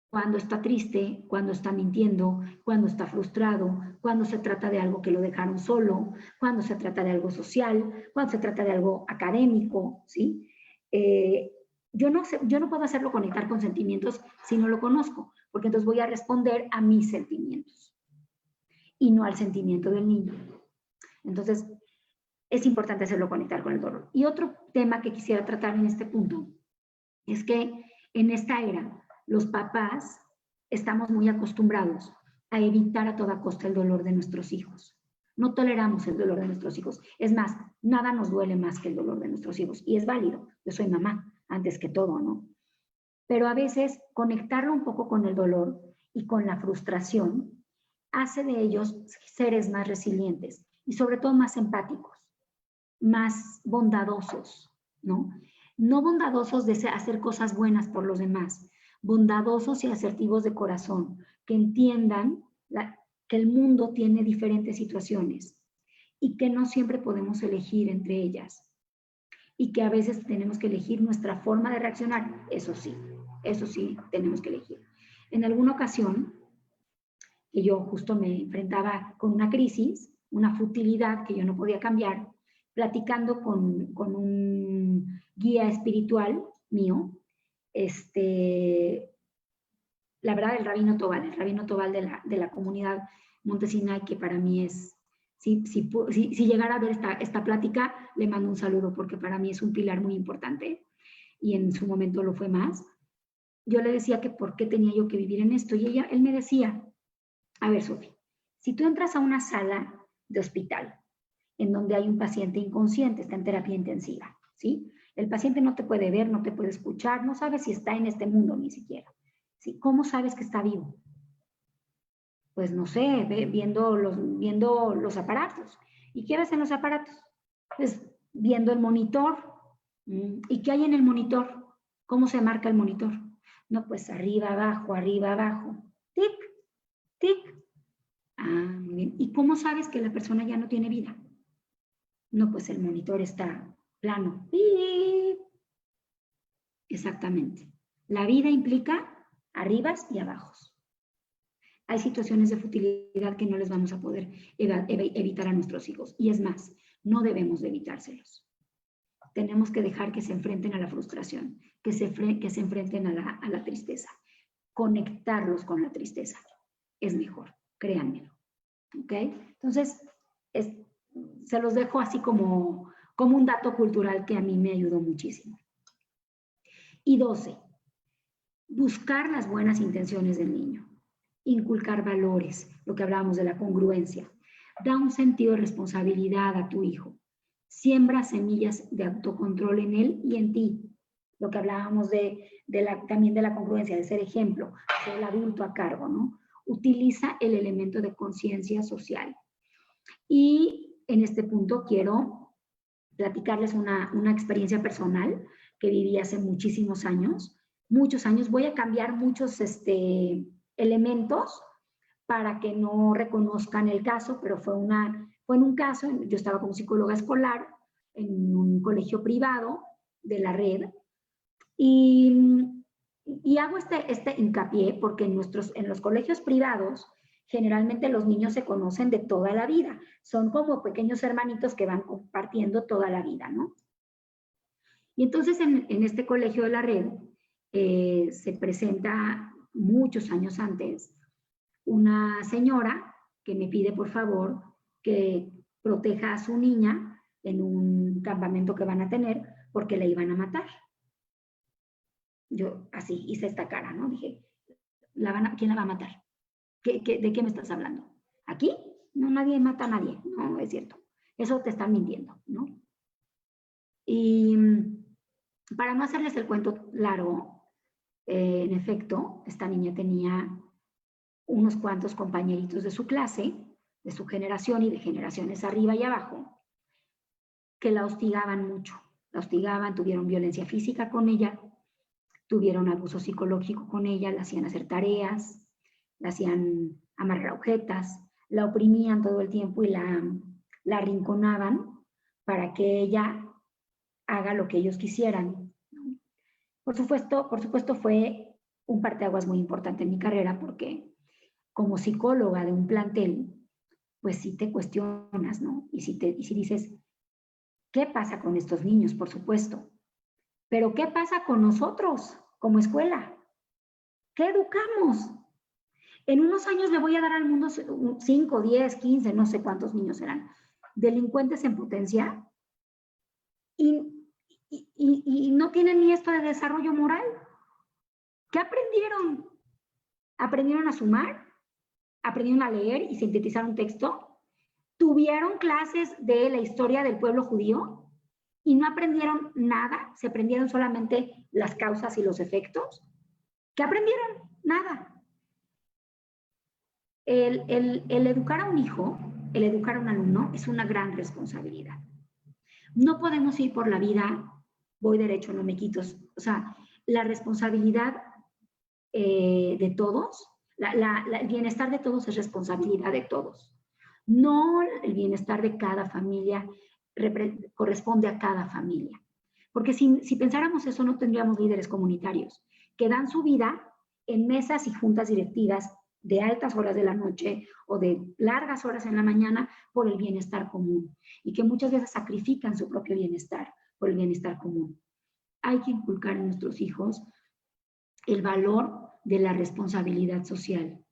cuando está triste, cuando está mintiendo, cuando está frustrado, cuando se trata de algo que lo dejaron solo, cuando se trata de algo social, cuando se trata de algo académico, ¿sí? Yo no puedo hacerlo conectar con sentimientos si no lo conozco, porque entonces voy a responder a mis sentimientos y no al sentimiento del niño. Entonces, es importante hacerlo conectar con el dolor. Y otro tema que quisiera tratar en este punto es que en esta era, los papás estamos muy acostumbrados a evitar a toda costa el dolor de nuestros hijos. No toleramos el dolor de nuestros hijos. Es más, nada nos duele más que el dolor de nuestros hijos. Y es válido. Yo soy mamá, antes que todo, ¿no? Pero a veces conectarlo un poco con el dolor y con la frustración hace de ellos seres más resilientes y sobre todo más empáticos, más bondadosos, ¿no? No bondadosos de hacer cosas buenas por los demás, bondadosos y asertivos de corazón, que entiendan que el mundo tiene diferentes situaciones y que no siempre podemos elegir entre ellas y que a veces tenemos que elegir nuestra forma de reaccionar, eso sí tenemos que elegir. En alguna ocasión, que yo justo me enfrentaba con una crisis, una futilidad que yo no podía cambiar, platicando con un guía espiritual mío, la verdad, el rabino Tobal de la comunidad Montesinay, que para mí es, si llegara a ver esta plática, le mando un saludo porque para mí es un pilar muy importante y en su momento lo fue más. Yo le decía que por qué tenía yo que vivir en esto y él me decía, a ver, Sofi, si tú entras a una sala de hospital en donde hay un paciente inconsciente, está en terapia intensiva, ¿sí? El paciente no te puede ver, no te puede escuchar, no sabe si está en este mundo ni siquiera, ¿sí? ¿Cómo sabes que está vivo? Pues no sé, viendo los aparatos. ¿Y qué ves en los aparatos? Pues viendo el monitor. ¿Y qué hay en el monitor? ¿Cómo se marca el monitor? No, pues arriba, abajo, tic, tic. Ah, muy bien. ¿Y cómo sabes que la persona ya no tiene vida? No, pues el monitor está plano. ¡Pip! Exactamente. La vida implica arribas y abajos. Hay situaciones de futilidad que no les vamos a poder evitar a nuestros hijos. Y es más, no debemos de evitárselos. Tenemos que dejar que se enfrenten a la frustración, que se enfrenten a la tristeza. Conectarlos con la tristeza es mejor, créanmelo. ¿Ok? Entonces, se los dejo así como un dato cultural que a mí me ayudó muchísimo. Y 12, buscar las buenas intenciones del niño, inculcar valores, lo que hablábamos de la congruencia, da un sentido de responsabilidad a tu hijo, siembra semillas de autocontrol en él y en ti, lo que hablábamos también de la congruencia, de ser ejemplo, ser el adulto a cargo, ¿no? Utiliza el elemento de conciencia social. Y en este punto quiero platicarles una experiencia personal que viví hace muchísimos años. Voy a cambiar muchos elementos para que no reconozcan el caso, pero fue en un caso, yo estaba como psicóloga escolar en un colegio privado de la red y hago este hincapié porque en los colegios privados generalmente los niños se conocen de toda la vida, son como pequeños hermanitos que van compartiendo toda la vida, ¿no? Y entonces en este colegio de la red se presenta muchos años antes una señora que me pide por favor que proteja a su niña en un campamento que van a tener porque la iban a matar. Yo así hice esta cara, ¿no? Dije, ¿quién la va a matar? ¿De qué me estás hablando? ¿Aquí? No, nadie mata a nadie. No, es cierto. Eso te están mintiendo, ¿no? Y para no hacerles el cuento largo, en efecto, esta niña tenía unos cuantos compañeritos de su clase, de su generación y de generaciones arriba y abajo, que la hostigaban mucho. La hostigaban, tuvieron violencia física con ella, tuvieron abuso psicológico con ella, la hacían hacer tareas, la hacían amarrar agujetas, la oprimían todo el tiempo y la arrinconaban para que ella haga lo que ellos quisieran. Por supuesto fue un parteaguas muy importante en mi carrera porque como psicóloga de un plantel, pues sí te cuestionas, ¿no? Y si dices, ¿qué pasa con estos niños? Por supuesto. Pero ¿qué pasa con nosotros como escuela? ¿Qué educamos? En unos años le voy a dar al mundo 5, 10, 15, no sé cuántos niños serán, delincuentes en potencia y no tienen ni esto de desarrollo moral. ¿Qué aprendieron? ¿Aprendieron a sumar? ¿Aprendieron a leer y sintetizar un texto? ¿Tuvieron clases de la historia del pueblo judío y no aprendieron nada? ¿Se aprendieron solamente las causas y los efectos? ¿Qué aprendieron? Nada. El educar a un hijo, el educar a un alumno es una gran responsabilidad. No podemos ir por la vida, voy derecho, no me quito. O sea, la responsabilidad de todos, el bienestar de todos es responsabilidad de todos. No el bienestar de cada familia corresponde a cada familia. Porque si pensáramos eso, no tendríamos líderes comunitarios que dan su vida en mesas y juntas directivas de altas horas de la noche o de largas horas en la mañana por el bienestar común y que muchas veces sacrifican su propio bienestar por el bienestar común. Hay que inculcar en nuestros hijos el valor de la responsabilidad social,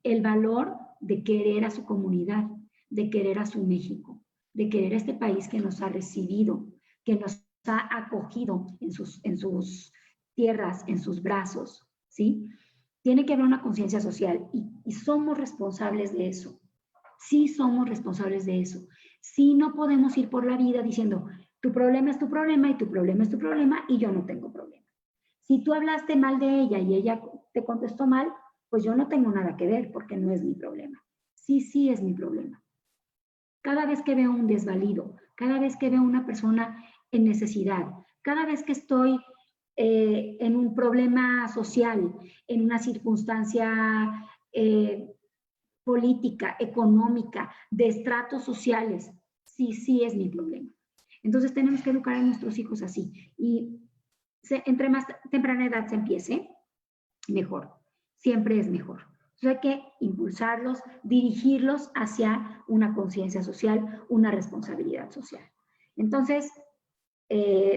el valor de querer a su comunidad, de querer a su México, de querer a este país que nos ha recibido, que nos ha acogido en sus tierras, en sus brazos, ¿sí? Tiene que haber una conciencia social y somos responsables de eso. Sí somos responsables de eso. Sí no podemos ir por la vida diciendo, tu problema es tu problema y tu problema es tu problema y yo no tengo problema. Si tú hablaste mal de ella y ella te contestó mal, pues yo no tengo nada que ver porque no es mi problema. Sí es mi problema. Cada vez que veo un desvalido, cada vez que veo una persona en necesidad, cada vez que estoy en un problema social, en una circunstancia política, económica, de estratos sociales, sí es mi problema. Entonces tenemos que educar a nuestros hijos así. Y entre más temprana edad se empiece, mejor. Siempre es mejor. Entonces hay que impulsarlos, dirigirlos hacia una conciencia social, una responsabilidad social. Entonces,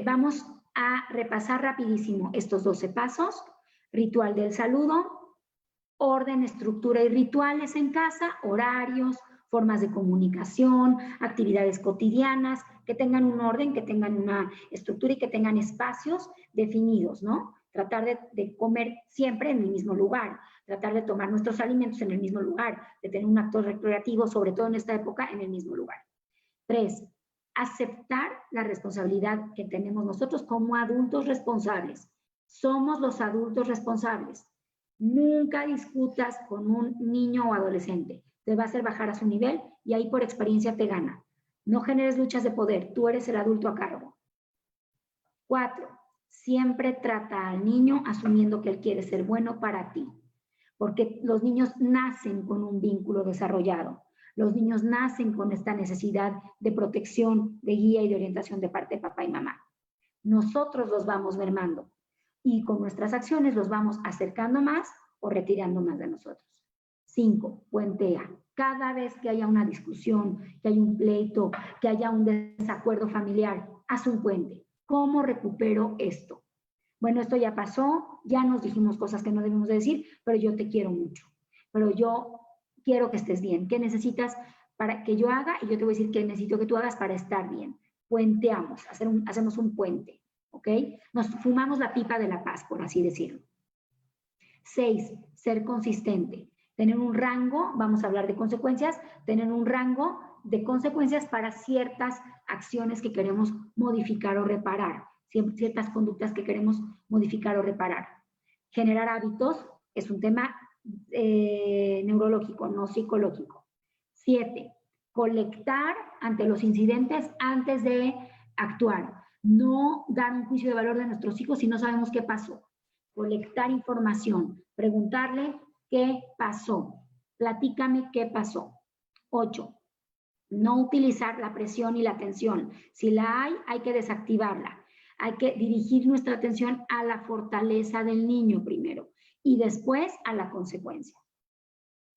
vamos a repasar rapidísimo estos 12 pasos. Ritual del saludo, orden, estructura y rituales en casa, horarios, formas de comunicación, actividades cotidianas, que tengan un orden, que tengan una estructura y que tengan espacios definidos, ¿no? Tratar de comer siempre en el mismo lugar, tratar de tomar nuestros alimentos en el mismo lugar, de tener un acto recreativo, sobre todo en esta época, en el mismo lugar. 3, aceptar la responsabilidad que tenemos nosotros como adultos responsables. Somos los adultos responsables. Nunca discutas con un niño o adolescente. Te va a hacer bajar a su nivel y ahí por experiencia te gana. No generes luchas de poder. Tú eres el adulto a cargo. 4, siempre trata al niño asumiendo que él quiere ser bueno para ti. Porque los niños nacen con un vínculo desarrollado. Los niños nacen con esta necesidad de protección, de guía y de orientación de parte de papá y mamá. Nosotros los vamos mermando y con nuestras acciones los vamos acercando más o retirando más de nosotros. 5, puentea. Cada vez que haya una discusión, que haya un pleito, que haya un desacuerdo familiar, haz un puente. ¿Cómo recupero esto? Bueno, esto ya pasó, ya nos dijimos cosas que no debemos de decir, pero yo te quiero mucho. Pero yo quiero que estés bien. ¿Qué necesitas para que yo haga? Y yo te voy a decir qué necesito que tú hagas para estar bien. Puenteamos, hacemos un puente, ¿ok? Nos fumamos la pipa de la paz, por así decirlo. 6, ser consistente. Tener un rango, vamos a hablar de consecuencias, tener un rango de consecuencias para ciertas acciones que queremos modificar o reparar, ciertas conductas que queremos modificar o reparar. Generar hábitos es un tema neurológico, no psicológico. 7, colectar ante los incidentes antes de actuar. No dar un juicio de valor de nuestros hijos si no sabemos qué pasó. Colectar información, preguntarle qué pasó, platícame qué pasó. 8, no utilizar la presión y la tensión. Si la hay que desactivarla. Hay que dirigir nuestra atención a la fortaleza del niño primero y después a la consecuencia.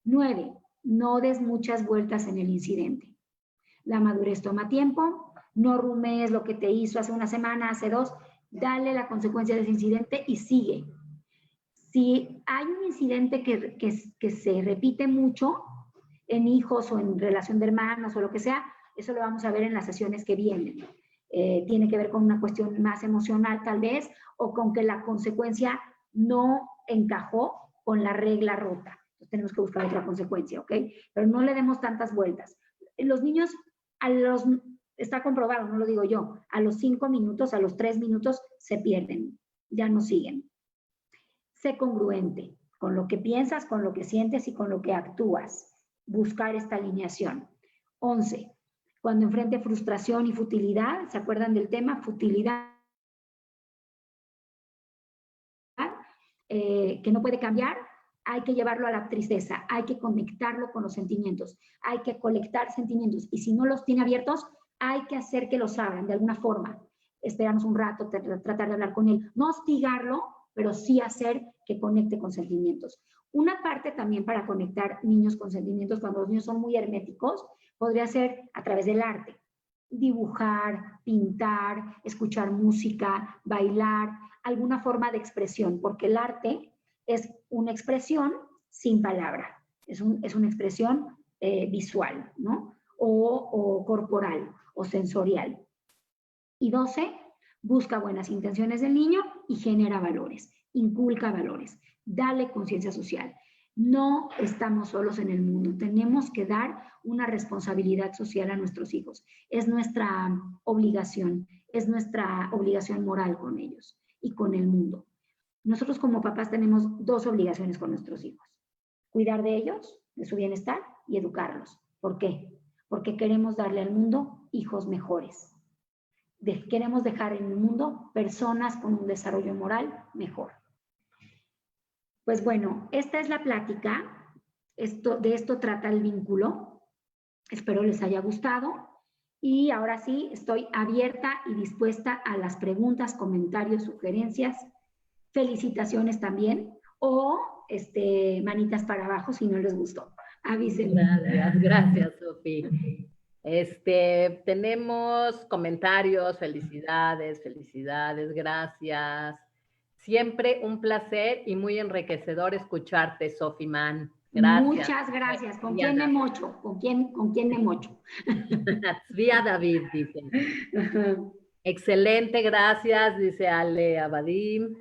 9, no des muchas vueltas en el incidente. La madurez toma tiempo, no rumees lo que te hizo hace una semana, hace 2, dale la consecuencia de ese incidente y sigue. Si hay un incidente que se repite mucho en hijos o en relación de hermanos o lo que sea, eso lo vamos a ver en las sesiones que vienen. Tiene que ver con una cuestión más emocional tal vez, o con que la consecuencia no encajó con la regla rota. Entonces tenemos que buscar otra consecuencia, ¿ok? Pero no le demos tantas vueltas. Los niños, está comprobado, no lo digo yo, a los 5 minutos, a los 3 minutos se pierden, ya no siguen. Sé congruente con lo que piensas, con lo que sientes y con lo que actúas. Buscar esta alineación. 11. Cuando enfrente frustración y futilidad, ¿se acuerdan del tema? Futilidad, que no puede cambiar, hay que llevarlo a la tristeza, hay que conectarlo con los sentimientos, hay que colectar sentimientos y si no los tiene abiertos, hay que hacer que los abran de alguna forma. Esperarnos un rato, tratar de hablar con él, no hostigarlo, pero sí hacer que conecte con sentimientos. Una parte también para conectar niños con sentimientos cuando los niños son muy herméticos podría ser a través del arte. Dibujar, pintar, escuchar música, bailar, alguna forma de expresión, porque el arte es una expresión sin palabra, es una expresión visual, ¿no? O corporal o sensorial. Y 12, busca buenas intenciones del niño y genera valores, inculca valores, dale conciencia social. No estamos solos en el mundo, tenemos que dar una responsabilidad social a nuestros hijos. Es nuestra obligación moral con ellos y con el mundo. Nosotros como papás tenemos 2 obligaciones con nuestros hijos. Cuidar de ellos, de su bienestar y educarlos. ¿Por qué? Porque queremos darle al mundo hijos mejores. Queremos dejar en el mundo personas con un desarrollo moral mejor. Pues bueno, esta es la plática. De esto trata el vínculo. Espero les haya gustado. Y ahora sí, estoy abierta y dispuesta a las preguntas, comentarios, sugerencias, felicitaciones también, o manitas para abajo si no les gustó. Avísenme. Gracias, Sofía. Tenemos comentarios, felicidades, gracias. Siempre un placer y muy enriquecedor escucharte, Sofi Man. Gracias. Muchas gracias. ¿Con quién me mocho? ¿Con quién me mocho? Vía David, dice. Excelente, gracias, dice Ale Abadim.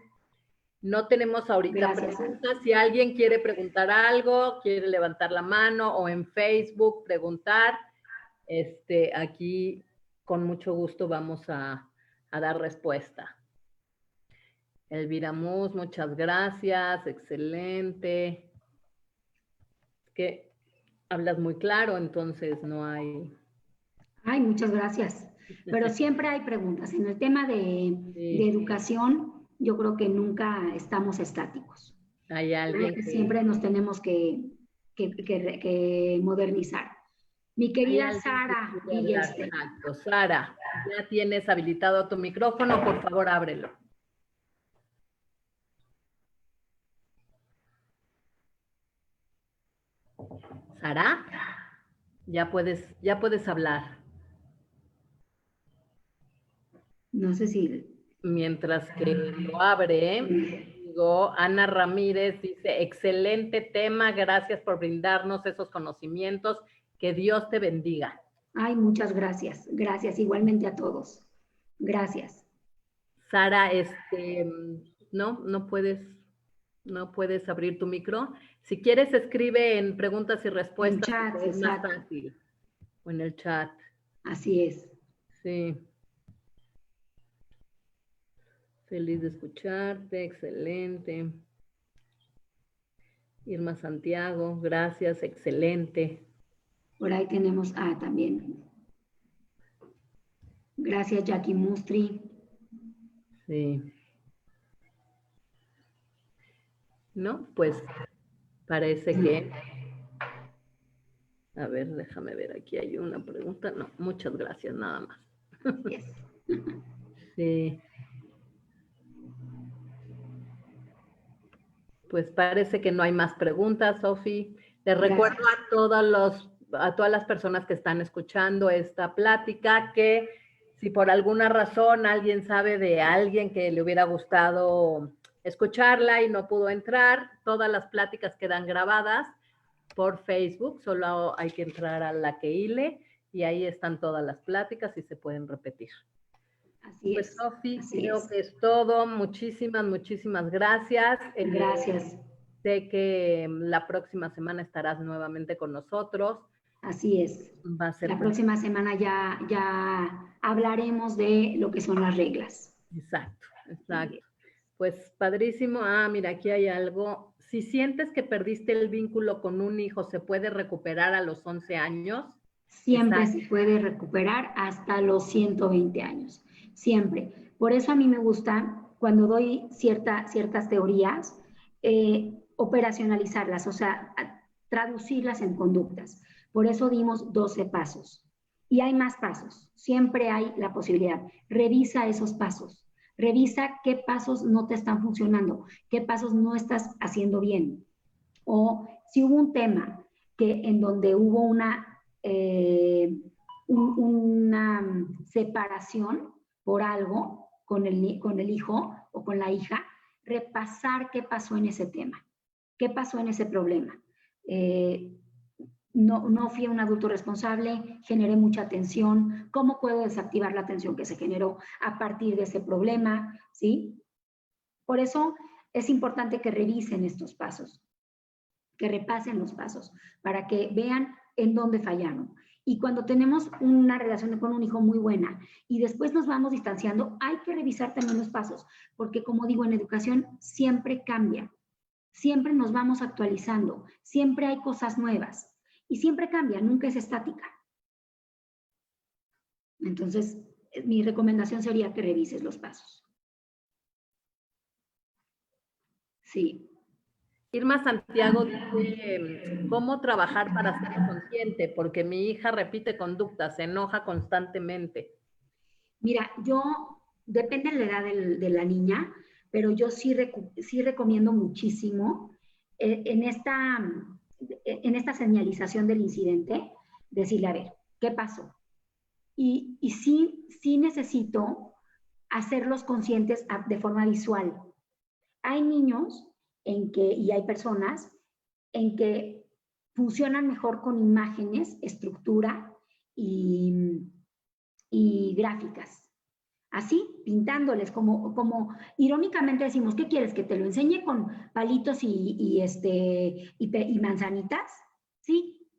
No tenemos ahorita preguntas. Si alguien quiere preguntar algo, quiere levantar la mano o en Facebook preguntar, aquí con mucho gusto vamos a dar respuesta. Elvira Mus, muchas gracias, excelente. Es que hablas muy claro, entonces no hay... Ay, muchas gracias. Pero siempre hay preguntas. En el tema de educación, yo creo que nunca estamos estáticos. Hay alguien que siempre nos tenemos que modernizar. Mi querida Sara Villeste. Exacto, Sara, ya tienes habilitado tu micrófono, por favor, ábrelo. Sara, ya puedes hablar. No sé si... Mientras que lo abre, digo, Ana Ramírez dice, excelente tema, gracias por brindarnos esos conocimientos, que Dios te bendiga. Ay, muchas gracias, gracias, igualmente a todos. Gracias. Sara, no puedes... No puedes abrir tu micro. Si quieres, escribe en preguntas y respuestas. En chats, Es más exacto. fácil. O en el chat. Así es. Sí. Feliz de escucharte. Excelente. Irma Santiago, gracias. Excelente. Por ahí tenemos, también. Gracias, Jackie Mustri. Sí. ¿No? Pues parece que... A ver, déjame ver, aquí hay una pregunta. No, muchas gracias, nada más. Yes. Sí. Pues parece que no hay más preguntas, Sofi. Les recuerdo a todas las personas que están escuchando esta plática que si por alguna razón alguien sabe de alguien que le hubiera gustado escucharla y no pudo entrar, todas las pláticas quedan grabadas por Facebook, solo hay que entrar a La Keile y ahí están todas las pláticas y se pueden repetir. Así pues, es. Sofi, Así creo es. que es todo. Muchísimas gracias. Gracias. Sé que la próxima semana estarás nuevamente con nosotros. Así es. Va a ser la próxima semana ya hablaremos de lo que son las reglas. Exacto. Pues padrísimo. Mira, aquí hay algo. Si sientes que perdiste el vínculo con un hijo, ¿se puede recuperar a los 11 años? Siempre se puede recuperar hasta los 120 años. Siempre. Por eso a mí me gusta, cuando doy ciertas teorías, operacionalizarlas, o sea, traducirlas en conductas. Por eso dimos 12 pasos. Y hay más pasos. Siempre hay la posibilidad. Revisa esos pasos. Revisa qué pasos no te están funcionando, qué pasos no estás haciendo bien. O si hubo un tema en donde hubo una separación por algo con el hijo o con la hija, repasar qué pasó en ese tema, qué pasó en ese problema. No fui un adulto responsable, generé mucha tensión, ¿cómo puedo desactivar la tensión que se generó a partir de ese problema? ¿Sí? Por eso es importante que revisen estos pasos, que repasen los pasos, para que vean en dónde fallaron. Y cuando tenemos una relación con un hijo muy buena y después nos vamos distanciando, hay que revisar también los pasos, porque como digo, en educación siempre cambia, siempre nos vamos actualizando, siempre hay cosas nuevas y siempre cambia, nunca es estática. Entonces, mi recomendación sería que revises los pasos. Sí. Irma Santiago dice, ¿cómo trabajar para ser consciente? Porque mi hija repite conductas, se enoja constantemente. Mira, depende de la edad de la niña, pero yo sí recomiendo muchísimo en esta señalización del incidente, decirle, a ver, ¿qué pasó? Y sí necesito hacerlos conscientes de forma visual. Hay niños y hay personas en que funcionan mejor con imágenes, estructura y gráficas. Así, pintándoles, como irónicamente decimos, ¿qué quieres? ¿Que te lo enseñe con palitos y manzanitas? Sí.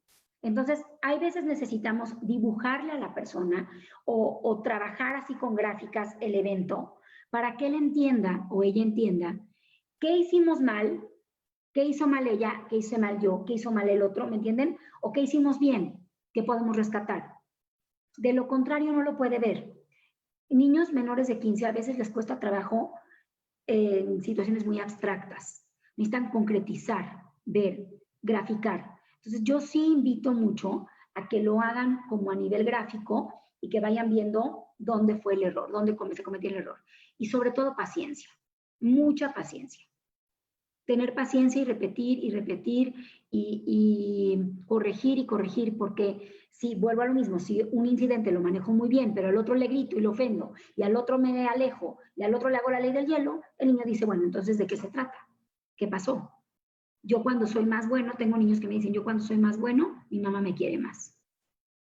Entonces, hay veces necesitamos dibujarle a la persona o trabajar así con gráficas el evento para que él entienda o ella entienda qué hicimos mal, qué hizo mal ella, qué hice mal yo, qué hizo mal el otro, ¿me entienden? O qué hicimos bien, qué podemos rescatar. De lo contrario, no lo puede ver. Niños menores de 15 a veces les cuesta trabajo en situaciones muy abstractas. Necesitan concretizar, ver, graficar. Entonces, yo sí invito mucho a que lo hagan como a nivel gráfico y que vayan viendo dónde fue el error, dónde se cometió el error. Y sobre todo paciencia, mucha paciencia. Tener paciencia y repetir y corregir, porque si vuelvo a lo mismo, si un incidente lo manejo muy bien, pero al otro le grito y lo ofendo, y al otro me alejo, y al otro le hago la ley del hielo, el niño dice, bueno, entonces, ¿de qué se trata? ¿Qué pasó? Yo cuando soy más bueno, tengo niños que me dicen, yo cuando soy más bueno, mi mamá me quiere más.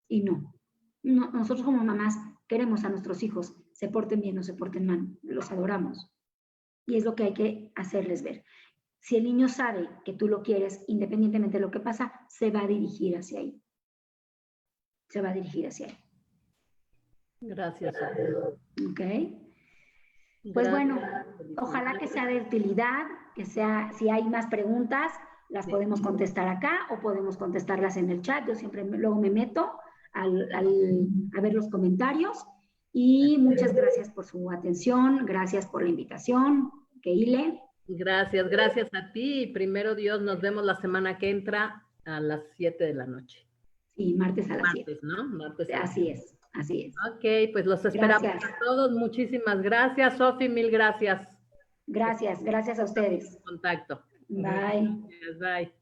Y no, nosotros como mamás queremos a nuestros hijos, se porten bien o se porten mal, los adoramos. Y es lo que hay que hacerles ver. si el niño sabe que tú lo quieres, independientemente de lo que pasa, se va a dirigir hacia ahí. Se va a dirigir hacia ahí. Gracias. ¿Ok? Pues bueno, ojalá que sea de utilidad, que sea, si hay más preguntas, las podemos contestar acá o podemos contestarlas en el chat. Yo siempre luego me meto a ver los comentarios. Y muchas gracias por su atención, gracias por la invitación, Keile. Gracias, gracias a ti. Y primero Dios, nos vemos la semana que entra a las 7 de la noche. Sí, martes a las 7. Martes, ¿no? Martes. Así es, así es. Ok, pues los esperamos a todos. Muchísimas gracias, Sofi, mil gracias. Gracias, gracias a ustedes. Contacto. Bye. Bye.